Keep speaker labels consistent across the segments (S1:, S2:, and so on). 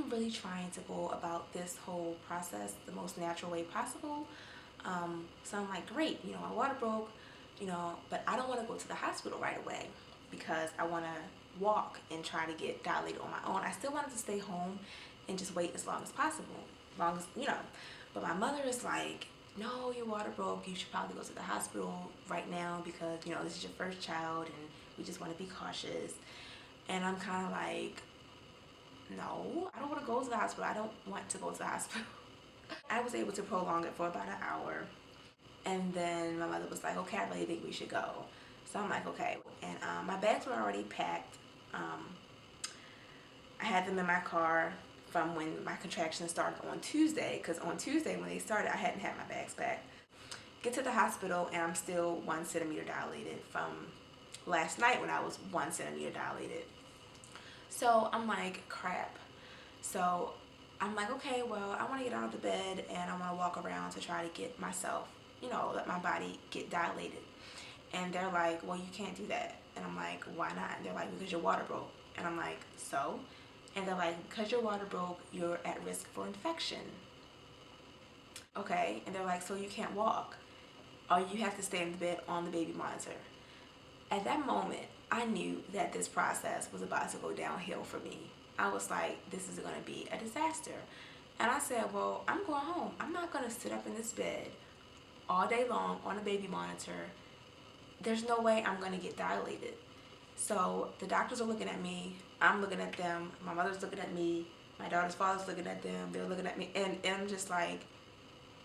S1: I'm really trying to go about this whole process the most natural way possible. So I'm like, great, my water broke, but I don't want to go to the hospital right away because I want to walk and try to get dilated on my own. I still wanted to stay home and just wait as long as possible, long as. But my mother is like, no, your water broke. You should probably go to the hospital right now because, this is your first child and we just want to be cautious. And I'm kind of like, no, I don't want to go to the hospital. I don't want to go to the hospital. I was able to prolong it for about an hour. And then my mother was like, okay, I really think we should go. So I'm like, okay. And my bags were already packed. I had them in my car from when my contractions started on Tuesday, because on Tuesday when they started, I hadn't had my bags packed. Get to the hospital and I'm still 1 centimeter dilated from last night when I was 1 centimeter dilated. So I'm like, crap. So I'm like, okay, well, I want to get out of the bed and I want to walk around to try to get myself, let my body get dilated. And they're like, well, you can't do that. And I'm like, why not? And they're like, because your water broke. And I'm like, so? And they're like, because your water broke, you're at risk for infection. Okay. And they're like, so you can't walk, or you have to stay in the bed on the baby monitor. At that moment, I knew that this process was about to go downhill for me. I was like, this is going to be a disaster. And I said, well, I'm going home. I'm not going to sit up in this bed all day long on a baby monitor. There's no way I'm going to get dilated. So the doctors are looking at me. I'm looking at them. My mother's looking at me. My daughter's father's looking at them. They're looking at me. And I'm just like,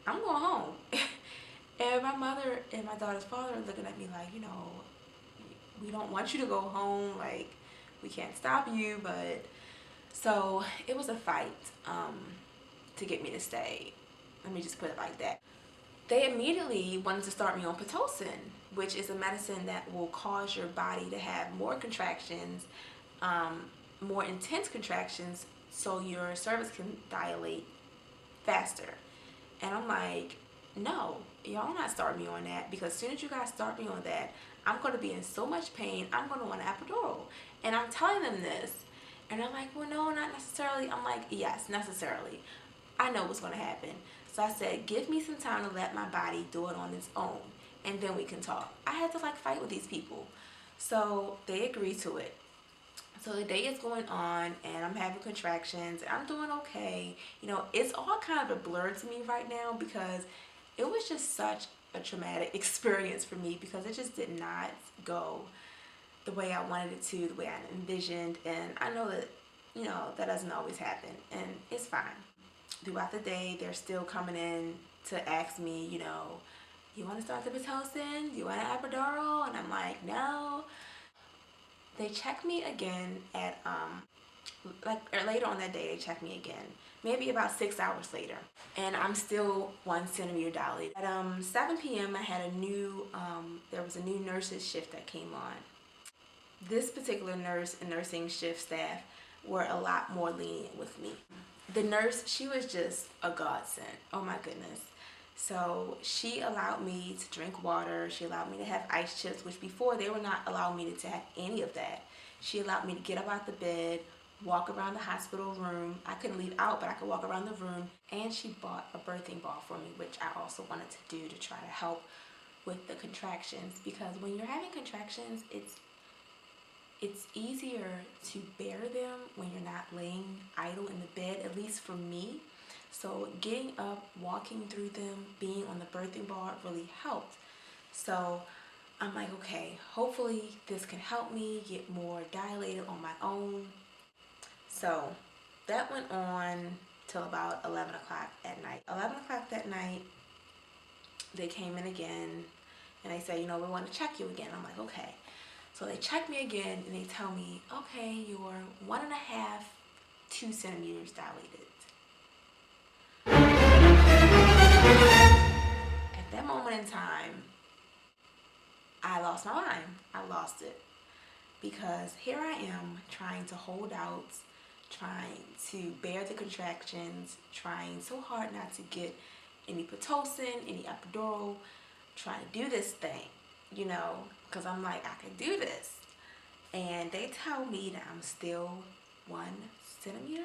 S1: I'm going home. And my mother and my daughter's father are looking at me like, we don't want you to go home. Like, we can't stop you. But so it was a fight to get me to stay. Let me just put it like that. They immediately wanted to start me on Pitocin, which is a medicine that will cause your body to have more contractions, more intense contractions, so your cervix can dilate faster. And I'm like, no, y'all not start me on that, because as soon as you guys start me on that, I'm going to be in so much pain, I'm going to want an epidural. And I'm telling them this. And they're like, well, no, not necessarily. I'm like, yes, necessarily. I know what's going to happen. So I said, give me some time to let my body do it on its own, and then we can talk. I had to fight with these people. So they agreed to it. So the day is going on and I'm having contractions and I'm doing okay. It's all kind of a blur to me right now because it was just such a traumatic experience for me, because it just did not go the way I wanted it to, the way I envisioned. And I know that, that doesn't always happen, and it's fine. Throughout the day, they're still coming in to ask me, you want to start the Pitocin? Do you want an epidural? And I'm like, no. They checked me again at, later on that day, they checked me again. Maybe about 6 hours later. And I'm still 1 centimeter dilated. At 7 p.m., I had there was a new nurse's shift that came on. This particular nurse and nursing shift staff were a lot more lenient with me. The nurse, she was just a godsend. Oh my goodness. So she allowed me to drink water. She allowed me to have ice chips, which before they were not allowing me to have any of that. She allowed me to get up out the bed, walk around the hospital room. I couldn't leave out, but I could walk around the room. And she bought a birthing ball for me, which I also wanted to do to try to help with the contractions. Because when you're having contractions, it's easier to bear them when you're not laying idle in the bed, at least for me. So getting up, walking through them, being on the birthing ball really helped. So I'm like, okay, hopefully this can help me get more dilated on my own. So that went on till about 11 o'clock at night. 11 o'clock that night, they came in again and they said, we want to check you again. I'm like, okay. So they check me again and they tell me, okay, you're 1.5, 2 centimeters dilated. At that moment in time, I lost my mind. I lost it. Because here I am trying to hold out, trying to bear the contractions, trying so hard not to get any Pitocin, any epidural, trying to do this thing, because I'm like, I can do this. And they tell me that I'm still 1 centimeter.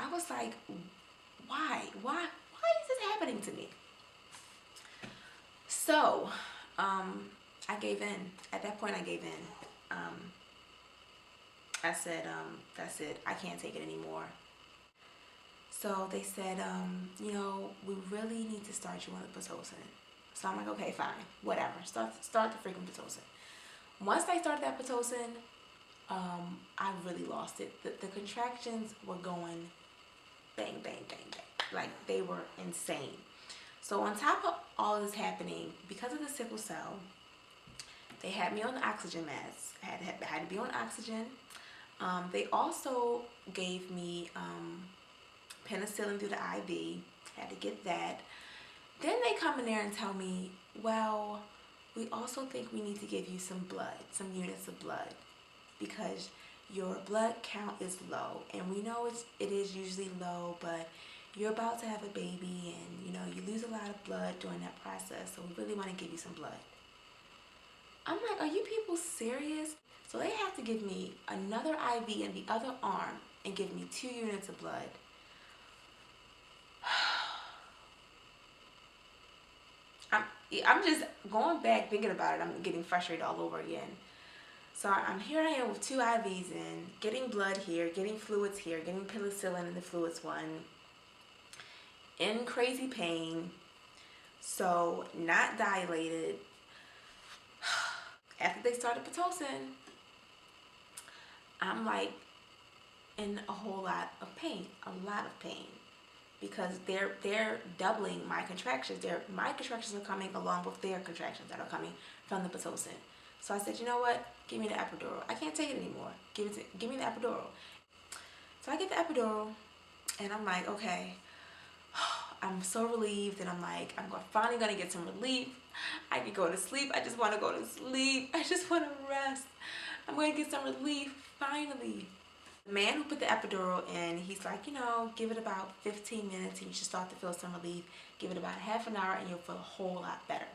S1: I was like, why is this happening to me? So, I gave in. At that point, I gave in. I said, that's it. I can't take it anymore. So they said, we really need to start you on the Pitocin. So I'm like, okay, fine, whatever. Start the freaking Pitocin. Once I started that Pitocin, I really lost it. The contractions were going bang, bang, bang, bang. Like, they were insane. So on top of all of this happening, because of the sickle cell, they had me on the oxygen mask. I had to be on oxygen. They also gave me penicillin through the IV. Had to get that. Then they come in there and tell me, well, we also think we need to give you some blood, some units of blood, because your blood count is low. And we know it is usually low, but you're about to have a baby and, you lose a lot of blood during that process. So we really want to give you some blood. I'm like, are you people serious? So they have to give me another IV in the other arm and give me 2 units of blood. I'm just going back thinking about it. I'm getting frustrated all over again. So I'm here I am with 2 IVs in, getting blood here, getting fluids here, getting penicillin in the fluids one, in crazy pain, so not dilated. After they started Pitocin, I'm like in a whole lot of pain, because they're doubling my contractions. My contractions are coming along with their contractions that are coming from the Pitocin. So I said, you know what? Give me the epidural. I can't take it anymore. Give me the epidural. So I get the epidural, and I'm like, okay. I'm so relieved, and I'm like, I'm finally gonna get some relief. I can go to sleep. I just want to go to sleep. I just want to rest. I'm going to get some relief finally. The man who put the epidural in, he's like, give it about 15 minutes and you should start to feel some relief. Give it about half an hour and you'll feel a whole lot better.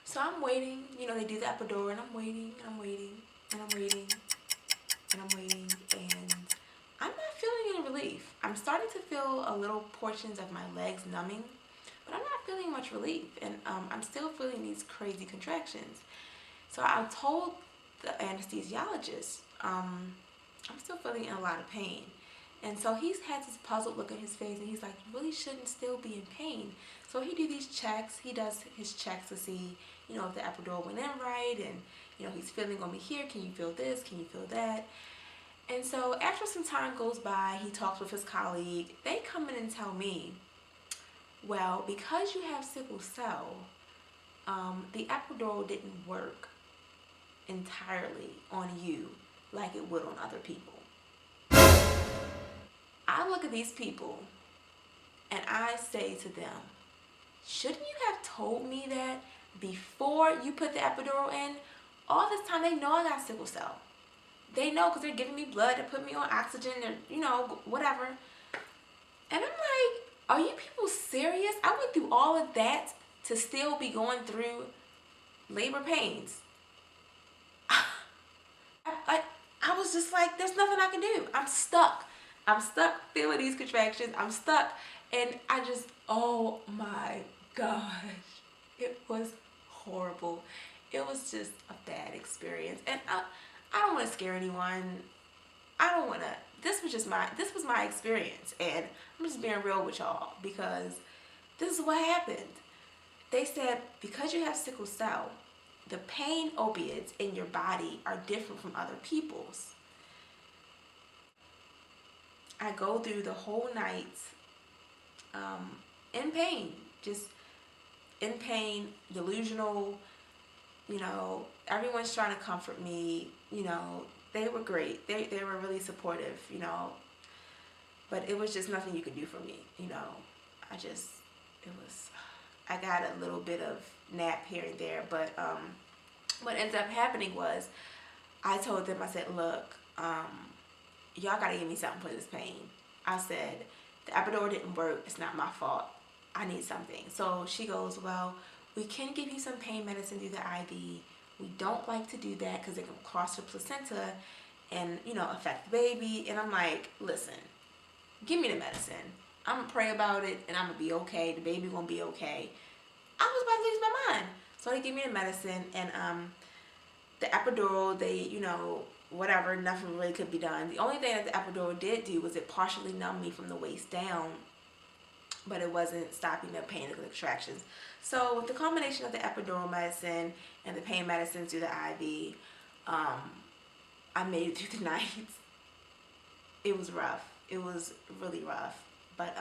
S1: So I'm waiting. They do the epidural, and I'm waiting, and I'm waiting, and I'm waiting, and I'm waiting, and I'm not feeling any relief. I'm starting to feel a little portions of my legs numbing, but I'm not feeling much relief, and I'm still feeling these crazy contractions. So I told the anesthesiologist, I'm still feeling a lot of pain. And so he's had this puzzled look on his face, and he's like, you really shouldn't still be in pain. So he do these checks. He does his checks to see, if the epidural went in right, and, he's feeling on me here. Can you feel this? Can you feel that? And so after some time goes by, he talks with his colleague. They come in and tell me, well, because you have sickle cell, the epidural didn't work entirely on you like it would on other people. I look at these people and I say to them, shouldn't you have told me that before you put the epidural in? All this time they know I got sickle cell. They know because they're giving me blood, they're putting me on oxygen, they're, whatever. And I'm like, are you people serious? I went through all of that to still be going through labor pains. I was just like, there's nothing I can do. I'm stuck feeling these contractions. I'm stuck. And I just, oh my gosh, it was horrible. It was just a bad experience. And I don't want to scare anyone. This was my experience. And I'm just being real with y'all because this is what happened. They said, because you have sickle cell, the pain opiates in your body are different from other people's. I go through the whole night in pain, just in pain, delusional. Everyone's trying to comfort me. They were great. They were really supportive. But it was just nothing you could do for me. I got a little bit of nap here and there, but what ended up happening was I told them, I said, look, y'all gotta give me something for this pain. I said, the epidural didn't work. It's not my fault. I need something. So she goes, well, we can give you some pain medicine through the IV. We don't like to do that because it can cross the placenta and, affect the baby. And I'm like, listen, give me the medicine. I'm gonna pray about it and I'm gonna be okay. The baby gonna be okay. I was about to lose my mind. So they give me the medicine and the epidural, they, whatever, nothing really could be done. The only thing that the epidural did do was it partially numbed me from the waist down, but it wasn't stopping the pain of the contractions. So with the combination of the epidural medicine and the pain medicine through the IV, I made it through the night. It was rough. It was really rough, but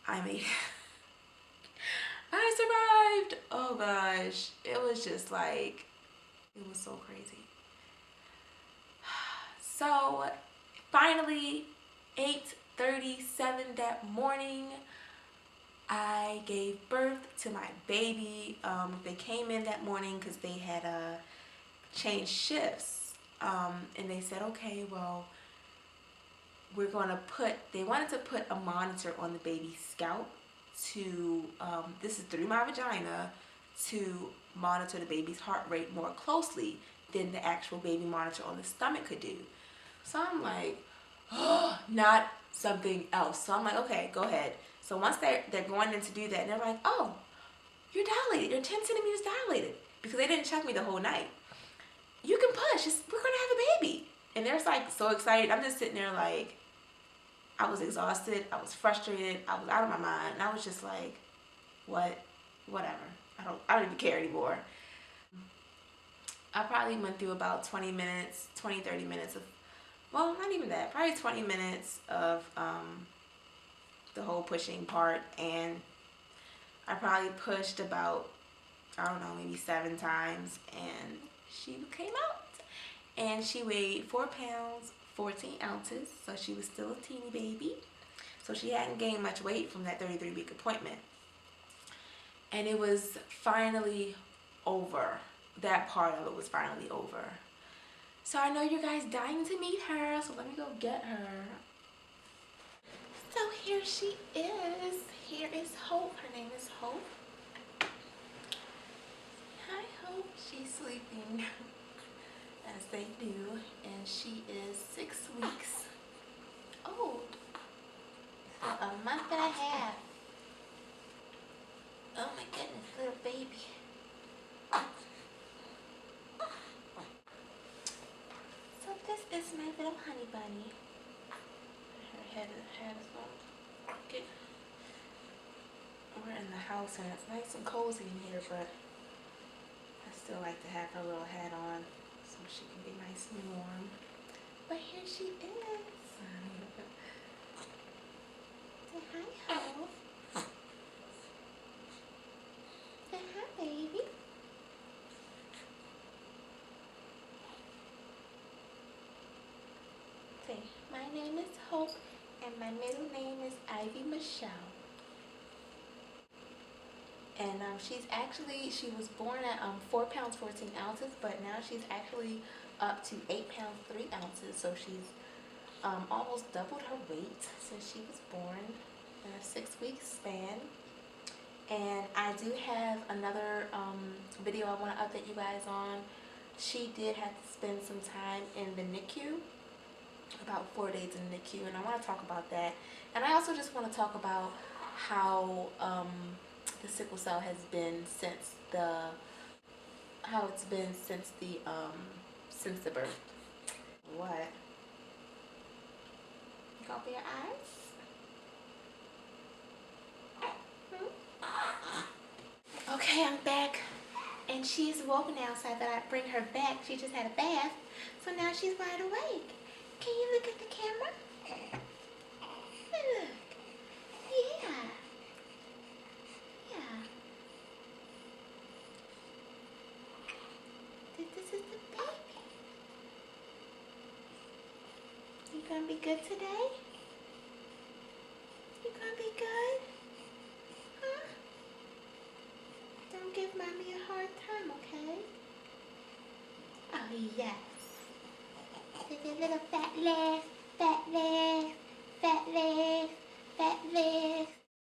S1: I made I survived. Oh gosh, it was just like, it was so crazy. So finally, 8:37 that morning, I gave birth to my baby. They came in that morning because they had changed shifts, and they said, okay, well, they wanted to put a monitor on the baby's scalp to, this is through my vagina, to monitor the baby's heart rate more closely than the actual baby monitor on the stomach could do. So I'm like, oh, not something else. So I'm like, okay, go ahead. So once they're going in to do that, and they're like, oh, you're dilated. You're 10 centimeters dilated. Because they didn't check me the whole night. You can push. We're going to have a baby. And they're like so excited. I'm just sitting there like, I was exhausted. I was frustrated. I was out of my mind. And I was just like, whatever. I don't even care anymore. I probably went through about 30 minutes of, well, not even that, probably 20 minutes of the whole pushing part, and I probably pushed about, I don't know, maybe 7 times, and she came out, and she weighed 4 pounds, 14 ounces, so she was still a teeny baby, so she hadn't gained much weight from that 33-week appointment, and it was finally over. That part of it was finally over. So I know you guys dying to meet her, so let me go get her. So here she is. Here is Hope. Her name is Hope. Hi, Hope. She's sleeping, as they do, and she is 6 weeks old. A month and a half. Oh my goodness, little baby. This is my little honey bunny. Her head is on. Okay. We're in the house and it's nice and cozy in here, but I still like to have her little hat on so she can be nice and warm. But here she is. Say hi, Hope. Say hi, baby. My name is Hope, and my middle name is Ivy Michelle. And she was born at 4 pounds 14 ounces, but now she's actually up to 8 pounds 3 ounces. So she's almost doubled her weight since she was born in a 6-week span. And I do have another video I want to update you guys on. She did have to spend some time in the NICU. About 4 days in the NICU, and I want to talk about that. And I also just want to talk about how the sickle cell has been since the birth. What? You gonna open your eyes? Okay, I'm back, and she's woken now, so I thought I'd bring her back. She just had a bath, so now she's wide awake. Can you look at the camera? Look. Yeah. Yeah. This is the baby. You gonna be good today? You gonna be good? Huh? Don't give mommy a hard time, okay? Oh, yes. With your little fat legs, fat legs, fat legs, fat legs.